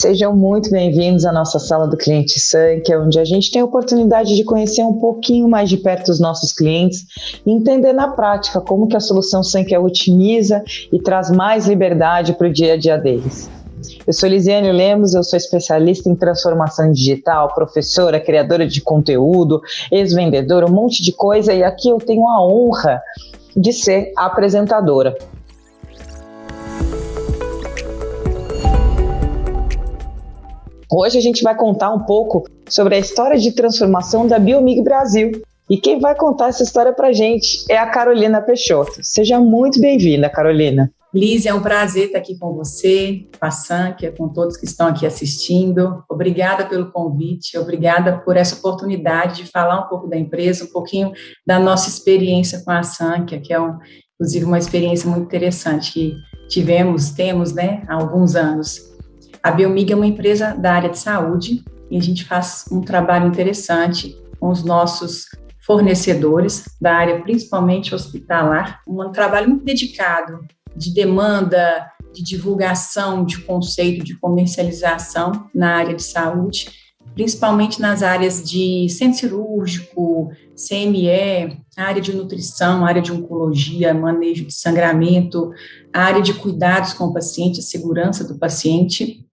Sejam muito bem-vindos à nossa sala do cliente Sankia, onde a gente tem a oportunidade de conhecer um pouquinho mais de perto os nossos clientes e entender na prática como que a solução Sankia otimiza e traz mais liberdade para o dia a dia deles. Eu sou Lisiane Lemos, eu sou especialista em transformação digital, professora, criadora de conteúdo, ex-vendedora, um monte de coisa, e aqui eu tenho a honra de ser a apresentadora. Hoje a gente vai contar um pouco sobre a história de transformação da Biomig Brasil. E quem vai contar essa história pra gente é a Carolina Peixoto. Seja muito bem-vinda, Carolina. Liz, é um prazer estar aqui com você, com a Sankia, com todos que estão aqui assistindo. Obrigada pelo convite, obrigada por essa oportunidade de falar um pouco da empresa, um pouquinho da nossa experiência com a Sankia, que é, inclusive, uma experiência muito interessante que temos, há alguns anos. A Biomig é uma empresa da área de saúde e a gente faz um trabalho interessante com os nossos fornecedores da área, principalmente hospitalar, um trabalho muito dedicado de demanda, de divulgação de conceito, de comercialização na área de saúde, principalmente nas áreas de centro cirúrgico, CME, área de nutrição, área de oncologia, manejo de sangramento, área de cuidados com o paciente, segurança do paciente.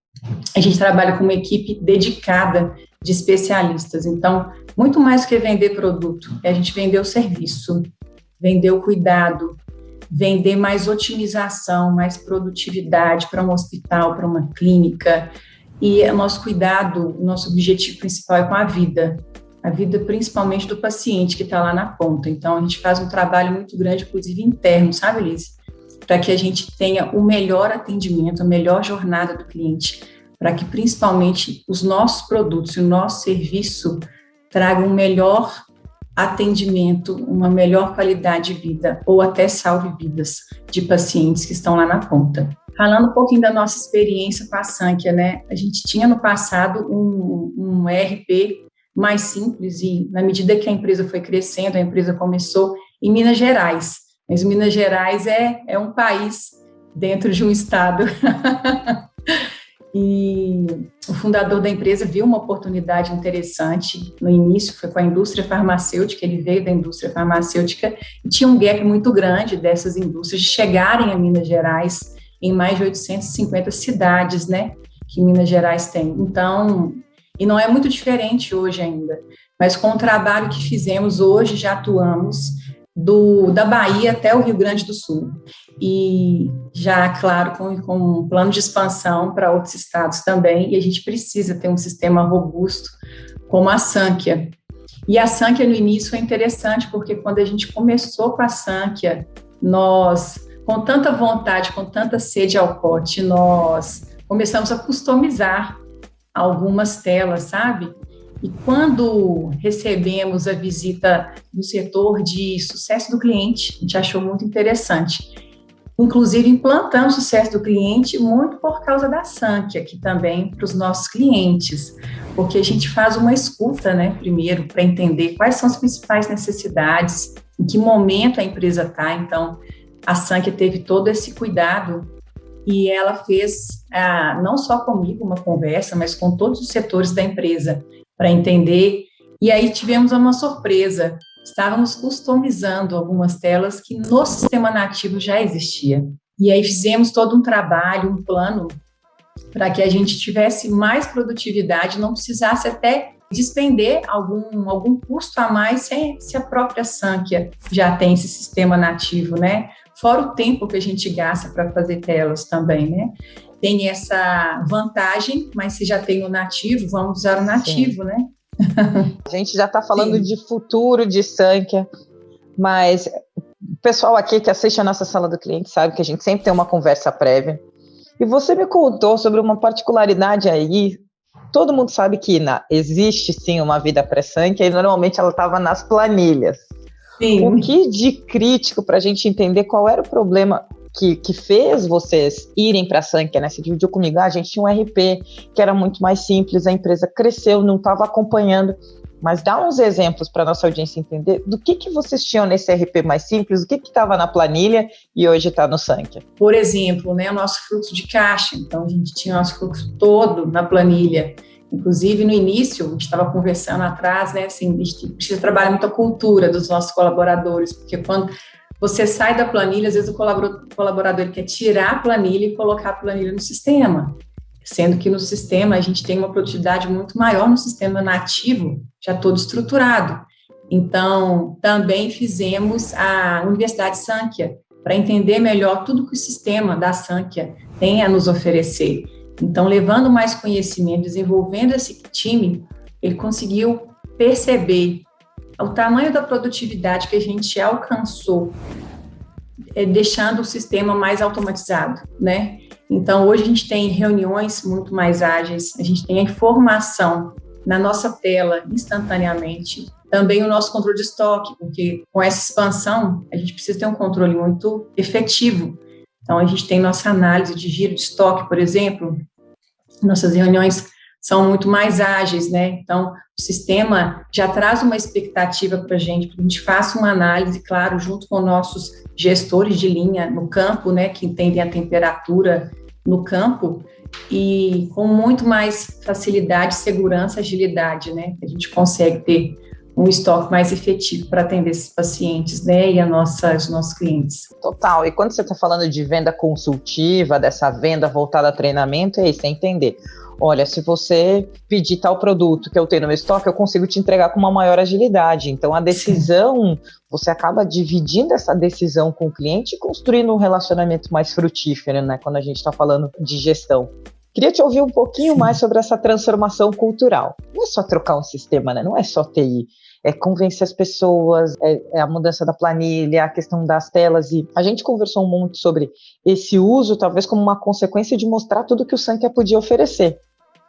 A gente trabalha com uma equipe dedicada de especialistas. Então, muito mais do que vender produto, é a gente vender o serviço, vender o cuidado, vender mais otimização, mais produtividade para um hospital, para uma clínica. E o nosso cuidado, o nosso objetivo principal é com a vida principalmente do paciente que está lá na ponta. Então, a gente faz um trabalho muito grande, inclusive interno, sabe, Liz? Para que a gente tenha o melhor atendimento, a melhor jornada do cliente, para que principalmente os nossos produtos e o nosso serviço tragam um melhor atendimento, uma melhor qualidade de vida, ou até salve vidas de pacientes que estão lá na ponta. Falando um pouquinho da nossa experiência com a Sankia, a gente tinha no passado um ERP mais simples e, na medida que a empresa foi crescendo, a empresa começou em Minas Gerais, mas Minas Gerais é um país dentro de um estado. E o fundador da empresa viu uma oportunidade interessante. No início foi com a indústria farmacêutica, ele veio da indústria farmacêutica e tinha um gap muito grande dessas indústrias de chegarem a Minas Gerais em mais de 850 cidades, que Minas Gerais tem. Então, e não é muito diferente hoje ainda, mas com o trabalho que fizemos hoje, já atuamos da Bahia até o Rio Grande do Sul. E já, claro, com um plano de expansão para outros estados também, e a gente precisa ter um sistema robusto como a Sankia. E a Sankia, no início, foi interessante, porque quando a gente começou com a Sankia, nós, com tanta vontade, com tanta sede ao pote, nós começamos a customizar algumas telas, sabe? E quando recebemos a visita do setor de sucesso do cliente, a gente achou muito interessante. Inclusive, implantamos o sucesso do cliente muito por causa da Sankia, aqui também para os nossos clientes, porque a gente faz uma escuta, primeiro, para entender quais são as principais necessidades, em que momento a empresa está. Então, a Sankia teve todo esse cuidado e ela fez, não só comigo, uma conversa, mas com todos os setores da empresa, para entender. E aí tivemos uma surpresa. Estávamos customizando algumas telas que no sistema nativo já existia. E aí fizemos todo um trabalho, um plano, para que a gente tivesse mais produtividade, não precisasse até despender algum custo a mais se a própria Sankia já tem esse sistema nativo, Fora o tempo que a gente gasta para fazer telas também, Tem essa vantagem, mas se já tem o nativo, vamos usar o nativo, Sim. A gente já está falando de futuro de Sankia, mas o pessoal aqui que assiste a nossa sala do cliente sabe que a gente sempre tem uma conversa prévia. E você me contou sobre uma particularidade aí. Todo mundo sabe que existe sim uma vida pré-Sankia e normalmente ela estava nas planilhas. Sim. O que de crítico para a gente entender qual era o problema que fez vocês irem para a Sankia, Você dividiu comigo, a gente tinha um RP que era muito mais simples, a empresa cresceu, não estava acompanhando mas dá uns exemplos para a nossa audiência entender do que vocês tinham nesse RP mais simples, o que estava na planilha e hoje está no Sankhya. Por exemplo, né, o nosso fluxo de caixa. Então, a gente tinha o nosso fluxo todo na planilha. Inclusive, no início, a gente estava conversando atrás, né, assim, a gente precisa trabalhar muito a cultura dos nossos colaboradores, porque quando você sai da planilha, às vezes o colaborador quer tirar a planilha e colocar a planilha no sistema, sendo que no sistema a gente tem uma produtividade muito maior no sistema nativo, já todo estruturado. Então, também fizemos a Universidade Sankhya, para entender melhor tudo que o sistema da Sankhya tem a nos oferecer. Então, levando mais conhecimento, desenvolvendo esse time, ele conseguiu perceber o tamanho da produtividade que a gente alcançou, deixando o sistema mais automatizado, né? Então, hoje a gente tem reuniões muito mais ágeis, a gente tem a informação na nossa tela instantaneamente, também o nosso controle de estoque, porque com essa expansão, a gente precisa ter um controle muito efetivo. Então, a gente tem nossa análise de giro de estoque, por exemplo, nossas reuniões são muito mais ágeis, né? Então, o sistema já traz uma expectativa para a gente faça uma análise, claro, junto com nossos gestores de linha no campo, né, que entendem a temperatura no campo, e com muito mais facilidade, segurança, agilidade, né? A gente consegue ter um estoque mais efetivo para atender esses pacientes, né, e os nossos clientes. Total, e quando você está falando de venda consultiva, dessa venda voltada a treinamento, é isso, é entender. Olha, se você pedir tal produto que eu tenho no meu estoque, eu consigo te entregar com uma maior agilidade. Então, a decisão, você acaba dividindo essa decisão com o cliente e construindo um relacionamento mais frutífero, né, quando a gente está falando de gestão. Queria te ouvir um pouquinho mais sobre essa transformação cultural. Não é só trocar um sistema, né? Não é só TI. É convencer as pessoas, é a mudança da planilha, a questão das telas. E a gente conversou um monte sobre esse uso, talvez como uma consequência de mostrar tudo que o Sankhya podia oferecer.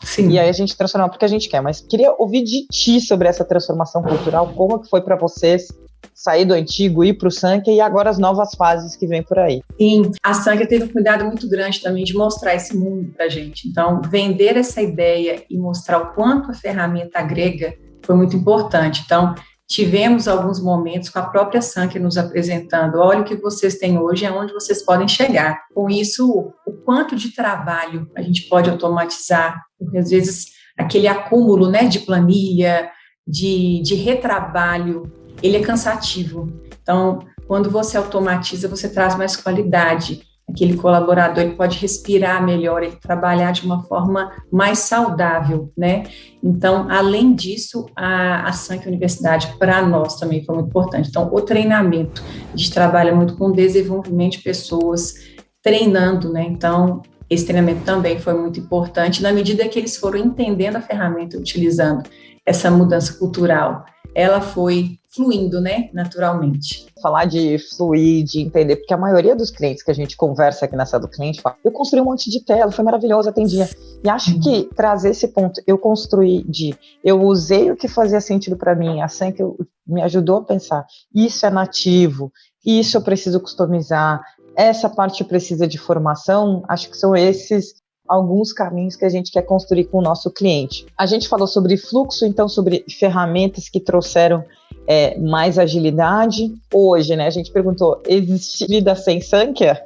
Sim. E aí a gente transforma porque a gente quer. Mas queria ouvir de ti sobre essa transformação cultural. Como que foi para vocês sair do antigo, ir para o Sankhya e agora as novas fases que vêm por aí? Sim, a Sankhya teve um cuidado muito grande também de mostrar esse mundo para a gente. Então, vender essa ideia e mostrar o quanto a ferramenta agrega foi muito importante. Então, tivemos alguns momentos com a própria Sankhya nos apresentando, olha o que vocês têm hoje, aonde vocês podem chegar. Com isso, o quanto de trabalho a gente pode automatizar, porque às vezes aquele acúmulo, né, de planilha, de retrabalho, ele é cansativo. Então, quando você automatiza, você traz mais qualidade. Aquele colaborador, ele pode respirar melhor, ele trabalhar de uma forma mais saudável, né? Então, além disso, a Sankhya Universidade, para nós também foi muito importante. Então, o treinamento, a gente trabalha muito com desenvolvimento de pessoas, treinando, né? Então, esse treinamento também foi muito importante, na medida que eles foram entendendo a ferramenta, utilizando essa mudança cultural. Ela foi fluindo, né, naturalmente. Falar de fluir, de entender, porque a maioria dos clientes que a gente conversa aqui na sala do cliente fala, eu construí um monte de tela, foi maravilhoso, atendia. E acho que trazer esse ponto, eu usei o que fazia sentido para mim, a Sankhya me ajudou a pensar, isso é nativo, isso eu preciso customizar, essa parte precisa de formação, acho que são esses alguns caminhos que a gente quer construir com o nosso cliente. A gente falou sobre fluxo, então sobre ferramentas que trouxeram mais agilidade. Hoje, né, a gente perguntou, existe vida sem Sankhya?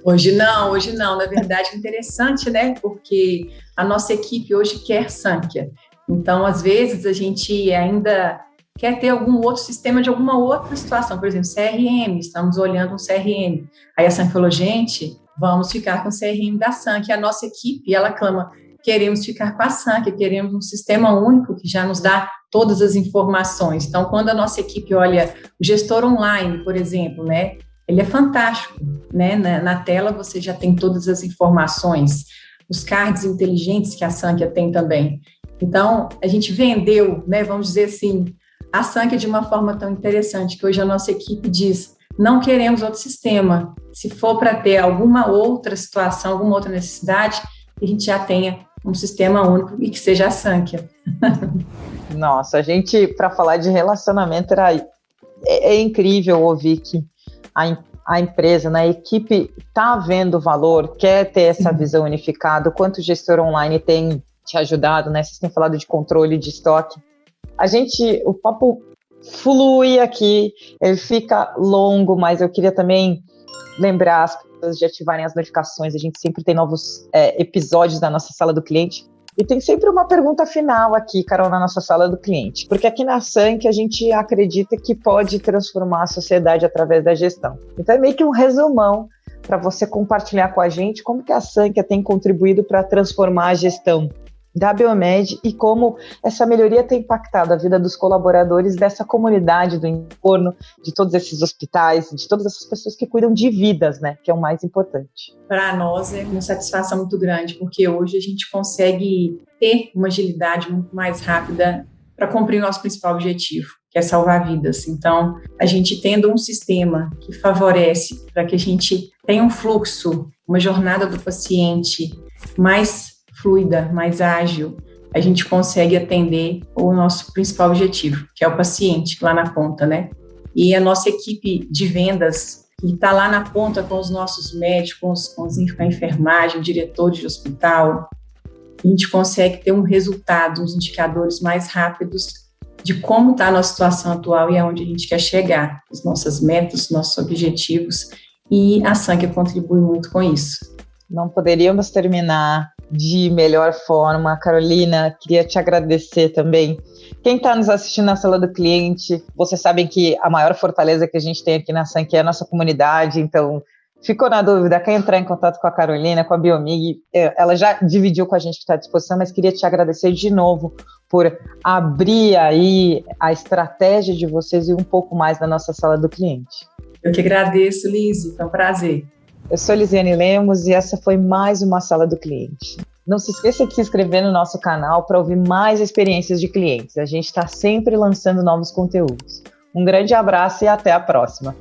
Hoje não. Na verdade, é interessante, né, porque a nossa equipe hoje quer Sankhya. Então, às vezes, a gente ainda quer ter algum outro sistema de alguma outra situação. Por exemplo, CRM, estamos olhando um CRM. Aí a Sankhya falou, gente, vamos ficar com o CRM da Sankhya. A nossa equipe, ela clama, queremos ficar com a Sankhya, queremos um sistema único que já nos dá todas as informações. Então, quando a nossa equipe olha o gestor online, por exemplo, né, ele é fantástico, né? Na tela você já tem todas as informações, os cards inteligentes que a Sankhya tem também. Então, a gente vendeu, né, vamos dizer assim, a Sankhya de uma forma tão interessante que hoje a nossa equipe diz, não queremos outro sistema. Se for para ter alguma outra situação, alguma outra necessidade, a gente já tenha um sistema único e que seja a Sankhya. Nossa, a gente, para falar de relacionamento, é incrível ouvir que a empresa, né, a equipe está vendo o valor, quer ter essa visão unificada, o quanto o gestor online tem te ajudado, né? Vocês têm falado de controle de estoque. O papo flui aqui, ele fica longo, mas eu queria também lembrar as pessoas de ativarem as notificações. A gente sempre tem novos episódios da nossa sala do cliente. E tem sempre uma pergunta final aqui, Carol, na nossa sala do cliente. Porque aqui na Sank a gente acredita que pode transformar a sociedade através da gestão. Então é meio que um resumão para você compartilhar com a gente como que a Sank tem contribuído para transformar a gestão da Biomed e como essa melhoria tem impactado a vida dos colaboradores dessa comunidade, do entorno, de todos esses hospitais, de todas essas pessoas que cuidam de vidas, né, que é o mais importante. Para nós é uma satisfação muito grande, porque hoje a gente consegue ter uma agilidade muito mais rápida para cumprir o nosso principal objetivo, que é salvar vidas. Então, a gente tendo um sistema que favorece para que a gente tenha um fluxo, uma jornada do paciente mais fluida, mais ágil, a gente consegue atender o nosso principal objetivo, que é o paciente lá na ponta, né? E a nossa equipe de vendas, que está lá na ponta com os nossos médicos, com a enfermagem, diretores de hospital, a gente consegue ter um resultado, uns indicadores mais rápidos de como está a nossa situação atual e aonde a gente quer chegar, as nossas metas, os nossos objetivos, e a Sank contribui muito com isso. Não poderíamos terminar de melhor forma. Carolina, queria te agradecer também. Quem está nos assistindo na sala do cliente, vocês sabem que a maior fortaleza que a gente tem aqui na Sank é a nossa comunidade, então ficou na dúvida, quer entrar em contato com a Carolina, com a Biomig, ela já dividiu com a gente que está à disposição, mas queria te agradecer de novo por abrir aí a estratégia de vocês e um pouco mais da nossa sala do cliente. Eu que agradeço, Lise, foi um prazer. Eu sou Lisiane Lemos e essa foi mais uma Sala do Cliente. Não se esqueça de se inscrever no nosso canal para ouvir mais experiências de clientes. A gente está sempre lançando novos conteúdos. Um grande abraço e até a próxima.